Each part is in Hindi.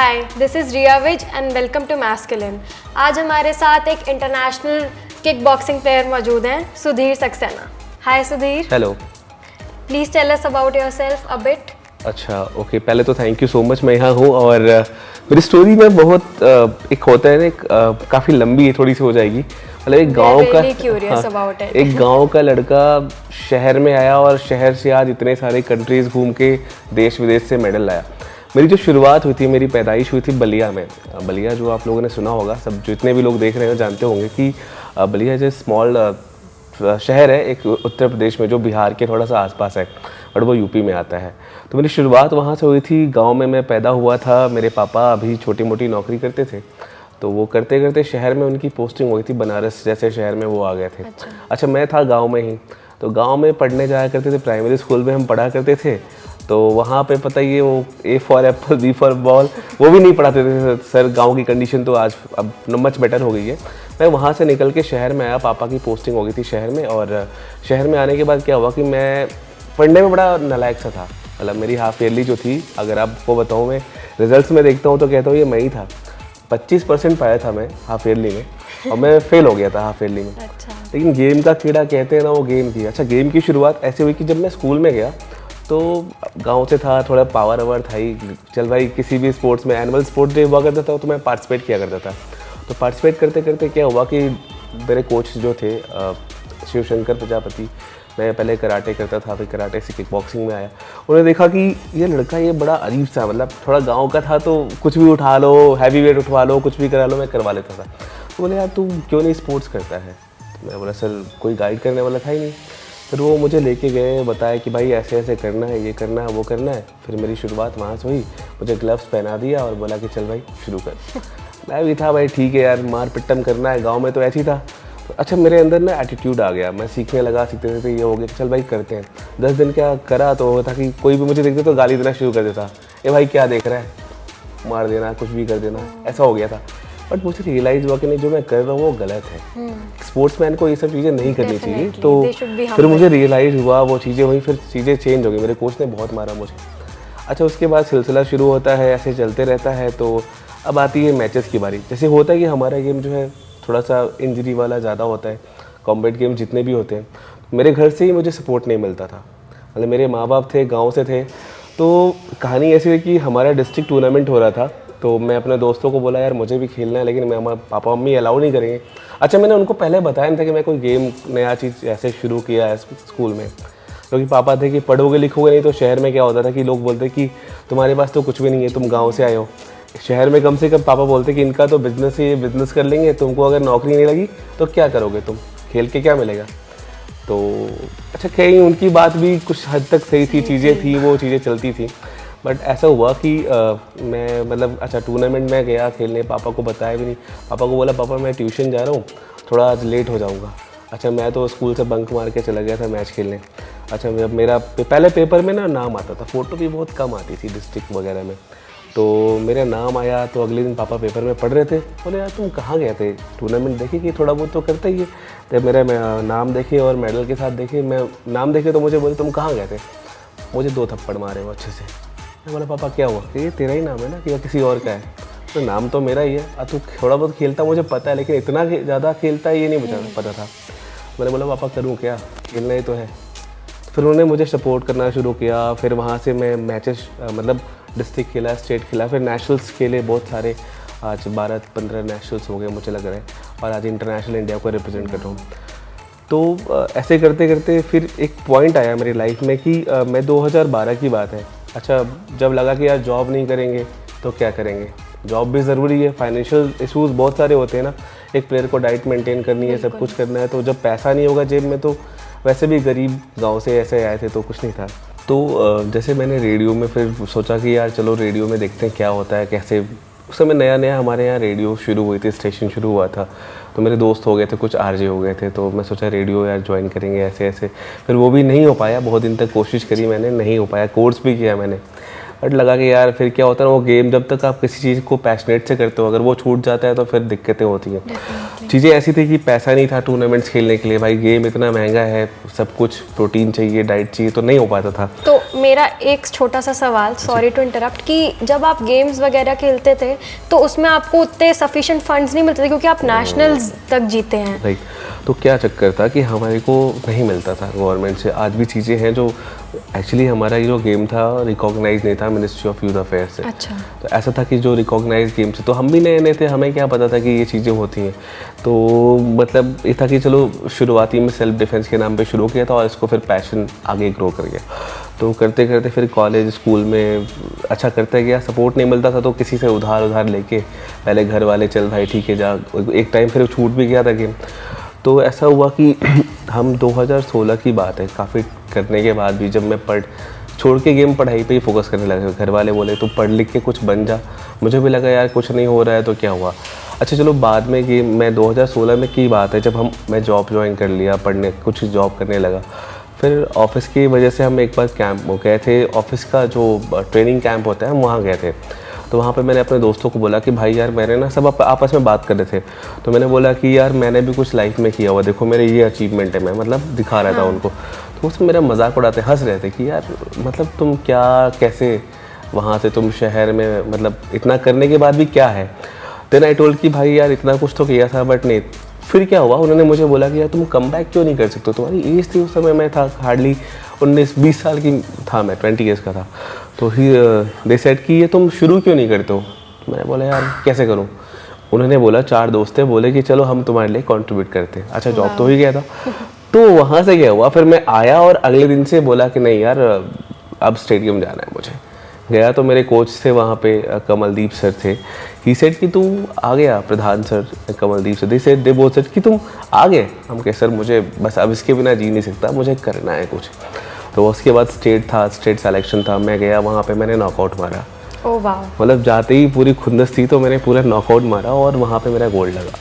Hi, this is Riya Vij and welcome to masculine. आज हमारे साथ एक इंटरनेशनल किक बॉक्सिंग प्लेयर मौजूद हैं, Sudhir Saxena. Hi Sudhir. Hello. Please tell us about yourself a bit. अच्छा ओके, पहले तो थैंक यू सो मच। मैं यहाँ हूँ और मेरी स्टोरी में बहुत एक होता है ना, काफ़ी लंबी है, थोड़ी सी हो जाएगी। मतलब एक गांव का एक गांव का लड़का शहर में आया और शहर से आज इतने सारे कंट्रीज़ घूम के देश विदेश से मेडल लाया। मेरी जो शुरुआत हुई थी, मेरी पैदाइश हुई थी बलिया में। बलिया जो आप लोगों ने सुना होगा, सब जितने भी लोग देख रहे हो जानते होंगे कि बलिया जो स्मॉल शहर है एक उत्तर प्रदेश में, जो बिहार के थोड़ा सा आसपास है, और वो यूपी में आता है। तो मेरी शुरुआत वहाँ से हुई थी। गांव में मैं पैदा हुआ था। मेरे पापा अभी छोटी मोटी नौकरी करते थे, तो वो करते करते शहर में उनकी पोस्टिंग हुई थी, बनारस जैसे शहर में वो आ गए थे। अच्छा मैं था गांव में ही, तो गांव में पढ़ने जाया करते थे। प्राइमरी स्कूल में हम पढ़ा करते थे, तो वहाँ पे पता ही है वो A for apple B for ball वो भी नहीं पढ़ाते थे सर। गांव की कंडीशन तो आज अब मच बेटर हो गई है। मैं वहाँ से निकल के शहर में आया, पापा की पोस्टिंग हो गई थी शहर में। और शहर में आने के बाद क्या हुआ कि मैं पढ़ने में बड़ा नालायक सा था। मतलब मेरी हाफ ईयरली जो थी, अगर आपको बताऊँ, मैं रिजल्ट्स में देखता हूँ तो कहता हूँ ये मैं ही था। 25% पाया था मैं हाफ ईयरली में, और मैं फेल हो गया था हाफ ईयरली में। लेकिन गेम का कीड़ा कहते हैं ना, वो गेम थी। अच्छा गेम की शुरुआत ऐसे हुई कि जब मैं स्कूल में गया तो गांव से था, थोड़ा पावर अवर था ही। चल भाई, किसी भी स्पोर्ट्स में एनुअल स्पोर्ट्स डे हुआ करता था तो मैं पार्टिसिपेट किया करता था। तो पार्टिसिपेट करते करते क्या हुआ कि मेरे कोच जो थे शिव शंकर प्रजापति, मैं पहले कराटे करता था, फिर कराटे से किक बॉक्सिंग में आया। उन्होंने देखा कि ये लड़का ये बड़ा अजीब सा, मतलब थोड़ा गांव का था, तो कुछ भी उठा लो, हैवी वेट उठवा लो, कुछ भी करा लो, मैं करवा लेता था। तो बोले यार तू क्यों नहीं स्पोर्ट्स करता है? तो मैं बोला सर कोई गाइड करने वाला था ही नहीं। फिर वो मुझे लेके गए, बताया कि भाई ऐसे ऐसे करना है, ये करना है, वो करना है। फिर मेरी शुरुआत वहाँ से हुई। मुझे ग्लव्स पहना दिया और बोला कि चल भाई शुरू कर। मैं भी था भाई ठीक है यार, मार पिट्टम करना है, गांव में तो ऐसी था। अच्छा मेरे अंदर ना एटीट्यूड आ गया, मैं सीखने लगा, सीखते थे ये हो गया, चल भाई करते हैं। 10 दिन क्या करा तो था कि कोई भी मुझे देखते तो गाली देना शुरू कर देता, ये भाई क्या देख रहा है, मार देना, कुछ भी कर देना, ऐसा हो गया था। बट मुझे रियलाइज़ हुआ कि नहीं, जो मैं कर रहा हूँ वो गलत है। स्पोर्ट्समैन को ये सब चीज़ें नहीं करनी चाहिए। तो फिर मुझे रियलाइज़ हुआ, वो चीज़ें हुई, फिर चीज़ें चेंज हो गई। मेरे कोच ने बहुत मारा मुझे। अच्छा उसके बाद सिलसिला शुरू होता है, ऐसे चलते रहता है। तो अब आती है मैचेस की बारी। जैसे होता है कि हमारा गेम जो है थोड़ा सा इंजरी वाला ज़्यादा होता है, कॉम्बैट गेम जितने भी होते हैं। मेरे घर से ही मुझे सपोर्ट नहीं मिलता था। मतलब मेरे माँ बाप थे, गाँव से थे। तो कहानी ऐसी है कि हमारा डिस्ट्रिक्ट टूर्नामेंट हो रहा था, तो मैं अपने दोस्तों को बोला यार मुझे भी खेलना है, लेकिन मैं पापा मम्मी अलाउ नहीं करेंगे। अच्छा मैंने उनको पहले बताया नहीं था कि मैं कोई गेम नया चीज़ ऐसे शुरू किया है स्कूल में, क्योंकि पापा थे कि पढ़ोगे लिखोगे नहीं। तो शहर में क्या होता था कि लोग बोलते कि तुम्हारे पास तो कुछ भी नहीं है, तुम गाँव से आए हो। शहर में कम से कम पापा बोलते कि इनका तो बिजनेस है, ये बिजनेस कर लेंगे, तुमको अगर नौकरी नहीं लगी तो क्या करोगे तुम, खेल के क्या मिलेगा। तो अच्छा कहीं उनकी बात भी कुछ हद तक सही थी, चीज़ें थी, वो चीज़ें चलती थी। बट ऐसा हुआ कि मैं मतलब अच्छा टूर्नामेंट में गया खेलने, पापा को बताया भी नहीं। पापा को बोला पापा मैं ट्यूशन जा रहा हूँ, थोड़ा आज लेट हो जाऊँगा। अच्छा मैं तो स्कूल से बंक मार के चला गया था मैच खेलने। अच्छा मेरा पहले पेपर में ना नाम आता था, फ़ोटो भी बहुत कम आती थी डिस्ट्रिक्ट वगैरह में। तो मेरा नाम आया, तो अगले दिन पापा पेपर में पढ़ रहे थे, बोले यार तुम कहाँ गए थे, टूर्नामेंट देखे कि थोड़ा बहुत तो करते ही है। तो मेरा नाम देखे और मेडल के साथ देखे, मैं नाम देखे तो मुझे बोले तुम कहाँ गए थे। मुझे 2 थप्पड़ मारे वो अच्छे से। मैं बोला पापा क्या हुआ? कि ये तेरा ही नाम है ना कि किसी और का है? तो नाम तो मेरा ही है। तू थोड़ा बहुत खेलता मुझे पता है, लेकिन इतना ज़्यादा खेलता है ये नहीं पता था। मैंने बोला पापा करूँ क्या, खेलना ही तो है। फिर उन्होंने मुझे सपोर्ट करना शुरू किया। फिर वहाँ से मैं मैचेस मतलब डिस्ट्रिक्ट खेला, स्टेट खेला, फिर नेशनल्स खेले बहुत सारे। आज 12-15 नेशनल्स हो गए मुझे लग रहा है, और आज इंटरनेशनल इंडिया को रिप्रेजेंट कर रहा हूँ। तो ऐसे करते करते फिर एक पॉइंट आया मेरी लाइफ में कि मैं 2012 की बात है। अच्छा जब लगा कि यार जॉब नहीं करेंगे तो क्या करेंगे, जॉब भी ज़रूरी है, फाइनेंशियल इशूज़ बहुत सारे होते हैं ना, एक प्लेयर को डाइट मेंटेन करनी है, सब कुछ करना है। तो जब पैसा नहीं होगा जेब में, तो वैसे भी गरीब गांव से ऐसे आए थे तो कुछ नहीं था। तो जैसे मैंने रेडियो में फिर सोचा कि यार चलो रेडियो में देखते हैं क्या होता है, कैसे। उस समय नया नया हमारे यहाँ रेडियो शुरू हुई थी, स्टेशन शुरू हुआ था। तो मेरे दोस्त हो गए थे, कुछ आरजे हो गए थे, तो मैं सोचा रेडियो यार ज्वाइन करेंगे ऐसे ऐसे। फिर वो भी नहीं हो पाया, बहुत दिन तक कोशिश करी मैंने, नहीं हो पाया, कोर्स भी किया मैंने। बट लगा कि यार फिर क्या होता है ना, वो गेम जब तक आप किसी चीज़ को पैशनेट से करते हो, अगर वो छूट जाता है तो फिर दिक्कतें होती हैं। चीज़ें ऐसी थी कि पैसा नहीं था टूर्नामेंट्स खेलने के लिए, भाई गेम इतना महंगा है, सब कुछ प्रोटीन चाहिए, डाइट चाहिए, तो नहीं हो पाता था। तो मेरा एक छोटा सा सवाल, सॉरी टू इंटरप्ट, कि जब आप गेम्स वगैरह खेलते थे तो उसमें आपको उतने सफिशिएंट फंड्स नहीं मिलते थे क्योंकि आप नेशनल्स तक जीते हैं। राइट, तो क्या चक्कर था कि हमारे को नहीं मिलता था गवर्नमेंट से। आज भी चीज़ें हैं जो एक्चुअली हमारा ये जो गेम था रिकॉग्नाइज नहीं था मिनिस्ट्री ऑफ यूथ अफेयर से। अच्छा। तो ऐसा था कि जो रिकॉग्नाइज गेम से, तो हम भी नए नए थे, हमें क्या पता था कि ये चीज़ें होती हैं। तो मतलब ये था कि चलो शुरुआती में सेल्फ डिफेंस के नाम पे शुरू किया था और इसको फिर पैशन आगे ग्रो कर गया। तो करते करते फिर कॉलेज स्कूल में अच्छा करते गया, सपोर्ट नहीं मिलता था तो किसी से उधार लेके पहले घर वाले चल भाई ठीक है जा, एक टाइम फिर छूट भी गया था गेम। तो ऐसा हुआ कि हम 2016 की बात है, काफ़ी करने के बाद भी जब मैं छोड़ के गेम पढ़ाई पे ही फोकस करने लगा। घर वाले बोले तो पढ़ लिख के कुछ बन जा, मुझे भी लगा यार कुछ नहीं हो रहा है तो क्या हुआ। अच्छा चलो बाद में गेम, मैं 2016 में की बात है जब मैं जॉब ज्वाइन कर लिया, पढ़ने कुछ जॉब करने लगा। फिर ऑफिस की वजह से हम एक बार कैंप गए थे, ऑफिस का जो ट्रेनिंग कैंप होता है हम वहाँ गए थे। तो वहाँ पे मैंने अपने दोस्तों को बोला कि भाई यार मैंने ना, सब आपस में बात कर रहे थे, तो मैंने बोला कि यार मैंने भी कुछ लाइफ में किया हुआ, देखो मेरे ये अचीवमेंट है, मैं मतलब दिखा रहा था उनको। तो उसमें मेरा मजाक उड़ाते हंस रहे थे कि यार मतलब तुम क्या, कैसे वहाँ से तुम शहर में, मतलब इतना करने के बाद भी क्या है। देन आई टोल्ड कि भाई यार इतना कुछ तो किया था बट नहीं। फिर क्या हुआ, उन्होंने मुझे बोला कि यार तुम कम बैक क्यों नहीं कर सकते, तुम्हारी एज थी उस समय, मैं था हार्डली 19-20 साल की था, मैं 20 ईयर्स का था। तो ही दे सेड कि ये तुम शुरू क्यों नहीं करते हो। तो मैंने बोला यार कैसे करूँ। उन्होंने बोला 4 दोस्त थे, बोले कि चलो हम तुम्हारे लिए कंट्रीब्यूट करते हैं। अच्छा जॉब तो ही गया था। तो वहाँ से क्या हुआ, फिर मैं आया और अगले दिन से बोला कि नहीं यार अब स्टेडियम जाना है मुझे। गया तो मेरे कोच थे वहाँ पे, कमलदीप सर थे। ही सेड कि तू आ गया, प्रधान सर कमलदीप सर, दे बोल सर कि तुम आ गए। हम कहे सर मुझे बस अब इसके बिना जी नहीं सकता, मुझे करना है कुछ। तो उसके बाद स्टेट सिलेक्शन था, मैं गया वहाँ पे, मैंने नॉकआउट मारा। ओह वाह। मतलब जाते ही पूरी खुंदस थी तो मैंने पूरा नॉकआउट मारा और वहाँ पे मेरा गोल्ड लगा।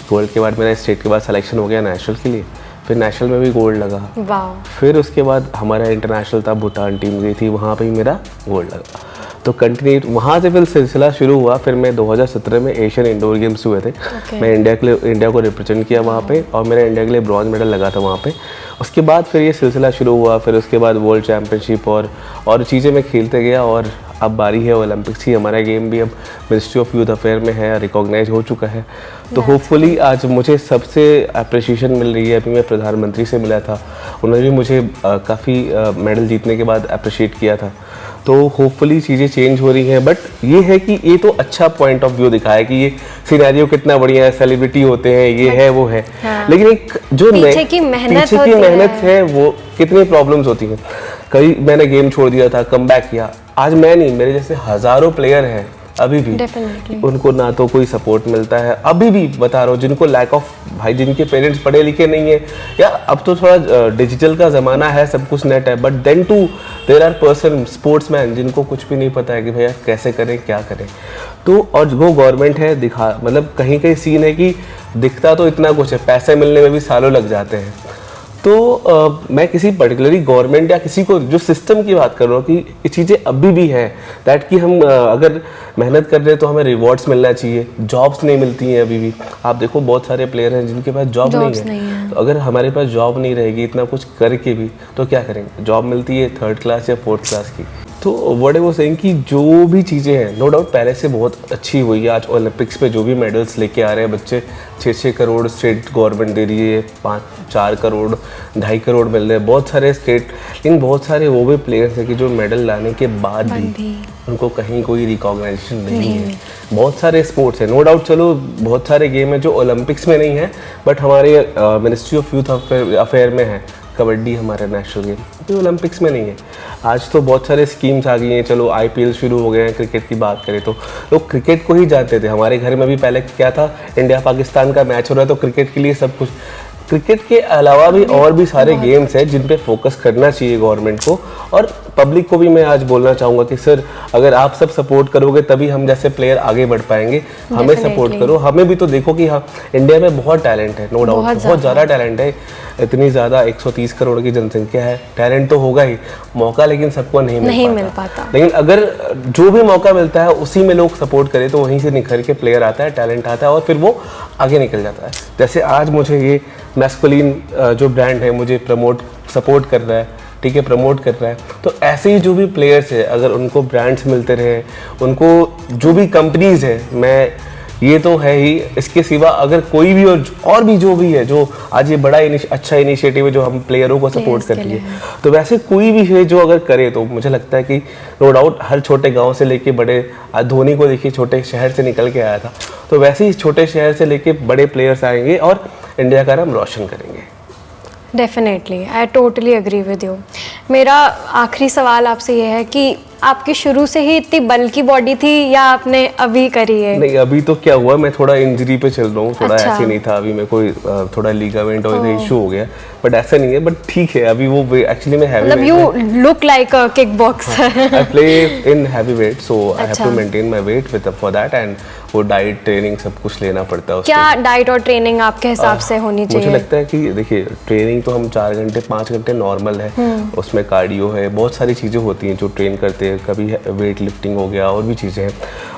गोल्ड के बाद मेरा स्टेट के बाद सिलेक्शन हो गया नेशनल के लिए, फिर नेशनल में भी गोल्ड लगा। वाह। फिर उसके बाद हमारा इंटरनेशनल था, भूटान टीम गई थी, वहाँ पे भी मेरा गोल्ड लगा। तो कंटिन्यू वहाँ से फिर सिलसिला शुरू हुआ। फिर मैं 2017 में एशियन इंडोर गेम्स हुए थे। मैं इंडिया को रिप्रेजेंट किया वहाँ पे और मेरा इंडिया के लिए ब्रॉन्ज मेडल लगा था वहाँ पे। उसके बाद फिर ये सिलसिला शुरू हुआ, फिर उसके बाद वर्ल्ड चैम्पियनशिप और चीज़ें मैं खेलते गया। और अब बारी है ओलंपिक्स की, हमारा गेम भी अब मिनिस्ट्री ऑफ यूथ अफेयर में है, रिकॉग्नाइज हो चुका है। तो होपफुली आज मुझे सबसे अप्रिशिएशन मिल रही है। अभी मैं प्रधानमंत्री से मिला था, उन्होंने भी मुझे काफ़ी मेडल जीतने के बाद अप्रिशिएट किया था। तो होपफुली चीज़ें चेंज हो रही हैं। बट ये है कि ये तो अच्छा पॉइंट ऑफ व्यू दिखाया कि ये सिनेरियो कितना बढ़िया है, सेलिब्रिटी होते हैं, ये है वो है। हाँ। लेकिन एक जो पीछे की मेहनत है वो कितनी प्रॉब्लम्स होती हैं। कई मैंने गेम छोड़ दिया था, कम बैक किया। आज मैं नहीं, मेरे जैसे हज़ारों प्लेयर हैं अभी भी, उनको ना तो कोई सपोर्ट मिलता है। अभी भी बता रहा हूँ, जिनको लैक ऑफ, भाई जिनके पेरेंट्स पढ़े लिखे नहीं है, या अब तो थोड़ा डिजिटल का ज़माना है, सब कुछ नेट है, but then too there are person sportsman जिनको कुछ भी नहीं पता है कि भैया कैसे करें क्या करें। तो और वो गवर्नमेंट है दिखा, मतलब कहीं कहीं सीन है कि दिखता तो इतना कुछ है, पैसे मिलने में भी सालों लग जाते हैं। तो मैं किसी पर्टिकुलरली गवर्नमेंट या किसी को, जो सिस्टम की बात कर रहा हूँ कि ये चीज़ें अभी भी हैं दैट कि हम अगर मेहनत कर रहे हैं तो हमें रिवॉर्ड्स मिलना चाहिए। जॉब्स नहीं मिलती हैं अभी भी, आप देखो बहुत सारे प्लेयर हैं जिनके पास जॉब नहीं है। तो अगर हमारे पास जॉब नहीं रहेगी, इतना कुछ करके भी, तो क्या करेंगे। जॉब मिलती है 3rd क्लास या 4th क्लास की। तो व्हाट आई वाज सेइंग कि जो भी चीज़ें हैं नो डाउट पहले से बहुत अच्छी हुई है। आज ओलंपिक्स में जो भी मेडल्स लेके आ रहे हैं बच्चे, 6-6 करोड़ स्टेट गवर्नमेंट दे रही है, 4 करोड़ 2.5 करोड़ मिल रहे हैं बहुत सारे स्टेट। लेकिन बहुत सारे वो भी प्लेयर्स हैं कि जो मेडल लाने के बाद भी उनको कहीं कोई रिकॉग्नाइजेशन नहीं है। बहुत सारे स्पोर्ट्स हैं नो डाउट, चलो बहुत सारे गेम हैं जो ओलंपिक्स में नहीं है बट हमारे मिनिस्ट्री ऑफ यूथ अफेयर में है। कबड्डी हमारा नेशनल गेम अभी ओलंपिक्स में नहीं है। आज तो बहुत सारे स्कीम्स आ गई हैं, चलो IPL शुरू हो गए हैं। क्रिकेट की बात करें तो लोग क्रिकेट को ही जानते थे। हमारे घर में भी पहले क्या था, इंडिया पाकिस्तान का मैच हो रहा है तो क्रिकेट के लिए सब कुछ। क्रिकेट के अलावा भी और भी सारे गेम्स हैं जिन पे फोकस करना चाहिए गवर्नमेंट को। और पब्लिक को भी मैं आज बोलना चाहूँगा कि सर अगर आप सब सपोर्ट करोगे तभी हम जैसे प्लेयर आगे बढ़ पाएंगे, हमें सपोर्ट करो, हमें भी तो देखो कि हाँ इंडिया में बहुत टैलेंट है, नो डाउट बहुत ज़्यादा टैलेंट है, इतनी ज़्यादा 130 करोड़ की जनसंख्या है, टैलेंट तो होगा ही, मौका लेकिन सबको नहीं मिल पाता। लेकिन अगर जो भी मौका मिलता है उसी में लोग सपोर्ट करें तो वहीं से निखर के प्लेयर आता है, टैलेंट आता है और फिर वो आगे निकल जाता है। जैसे आज मुझे ये मैस्कुलिन जो ब्रांड है मुझे सपोर्ट कर रहा है, ठीक है, प्रमोट कर रहा है, तो ऐसे ही जो भी प्लेयर्स है अगर उनको ब्रांड्स मिलते रहे, उनको जो भी कंपनीज है, मैं ये तो है ही, इसके सिवा अगर कोई भी और भी जो भी है जो आज ये बड़ा अच्छा इनिशिएटिव है जो हम प्लेयरों को सपोर्ट करती है, तो वैसे कोई भी है जो अगर करे तो मुझे लगता है कि नो डाउट हर छोटे गांव से लेके बड़े, धोनी को देखिए छोटे शहर से निकल के आया था, तो वैसे ही छोटे शहर से लेके बड़े प्लेयर्स आएंगे और इंडिया का नाम रोशन करेंगे। Definitely, I totally agree with you. मेरा आखिरी सवाल आपसे ये है कि आपकी शुरू से ही इतनी बल्की बॉडी थी या आपने अभी करी है? नहीं, अभी तो क्या हुआ, मैं थोड़ा इंजरी पे चल रहा हूँ, थोड़ा ऐसे नहीं था, अभी मैं कोई थोड़ा लिगामेंट और इशू हो गया, बट ऐसा नहीं है, बट ठीक है, अभी वो एक्चुअली मैं हैवी, मतलब you look like a kick boxer. I play in heavy weight, so I have to maintain my weight with for that, and वो डाइट ट्रेनिंग सब कुछ लेना पड़ता है। क्या डाइट और ट्रेनिंग आपके हिसाब से होनी चाहिए? मुझे लगता है कि देखिए ट्रेनिंग तो हम 4 घंटे 5 घंटे नॉर्मल है, उसमें कार्डियो है, बहुत सारी चीज़ें होती हैं जो ट्रेन करते हैं, कभी वेट लिफ्टिंग हो गया और भी चीज़ें हैं।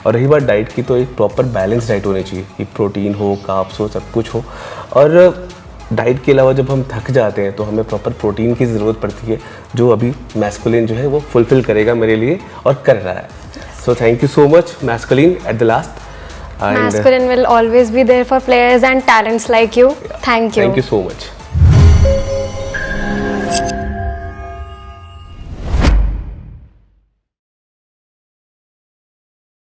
और रही बात डाइट की, तो एक प्रॉपर बैलेंस डाइट होनी चाहिए कि प्रोटीन हो, कार्ब्स हो, सब कुछ हो। और डाइट के अलावा जब हम थक जाते हैं तो हमें प्रॉपर प्रोटीन की ज़रूरत पड़ती है, जो अभी मैस्कुलिन जो है वो फुलफिल करेगा मेरे लिए और कर रहा है। So thank you so much masculine at the last. Masculine will always be there for players and talents like you. Thank you. Thank you so much.